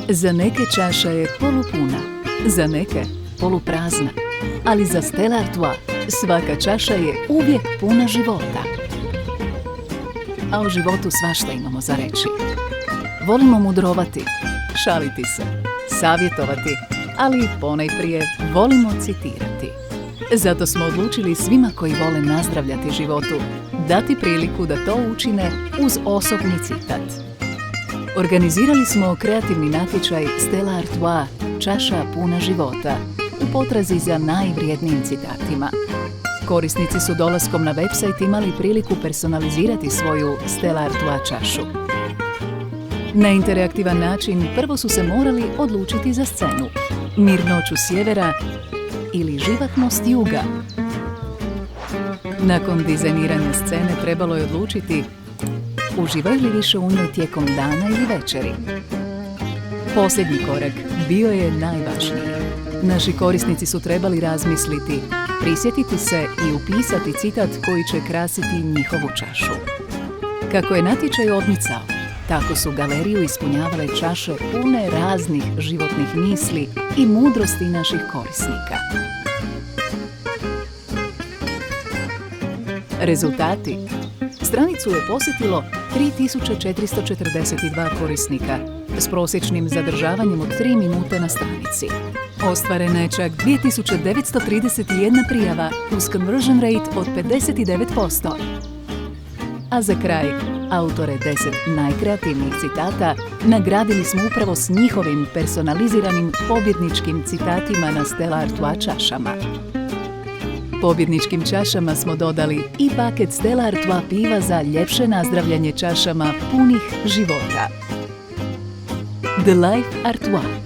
Za neke čaša je polupuna, za neke poluprazna, ali za Stella Artois svaka čaša je uvijek puna života. A o životu svašta imamo za reći. Volimo mudrovati, šaliti se, savjetovati, ali ponajprije volimo citirati. Zato smo odlučili svima koji vole nazdravljati životu dati priliku da to učine uz osobni citat. Organizirali smo kreativni natječaj Stella Artois čaša puna života u potrazi za najvrijednijim citatima. Korisnici su dolaskom na website imali priliku personalizirati svoju Stella Artois čašu. Na interaktivan način prvo su se morali odlučiti za scenu, mirnoću sjevera ili živatnost juga. Nakon dizajniranja scene trebalo je odlučiti uživaju li više u njoj tijekom dana ili večeri. Posljednji korak bio je najvažniji. Naši korisnici su trebali razmisliti, prisjetiti se i upisati citat koji će krasiti njihovu čašu. Kako je natječaj odmicao, tako su galeriju ispunjavale čaše pune raznih životnih misli i mudrosti naših korisnika. Rezultati. Stranicu je posjetilo 3442 korisnika s prosječnim zadržavanjem od 3 minute na stranici. Ostvarena je čak 2931 prijava uz conversion rate od 59%. A za kraj, autore 10 najkreativnijih citata nagradili smo upravo s njihovim personaliziranim pobjedničkim citatima na Stella Artois čašama. Pobjedničkim čašama smo dodali i paket Stella Artois piva za ljepše nazdravljanje čašama punih života. The Life Artois.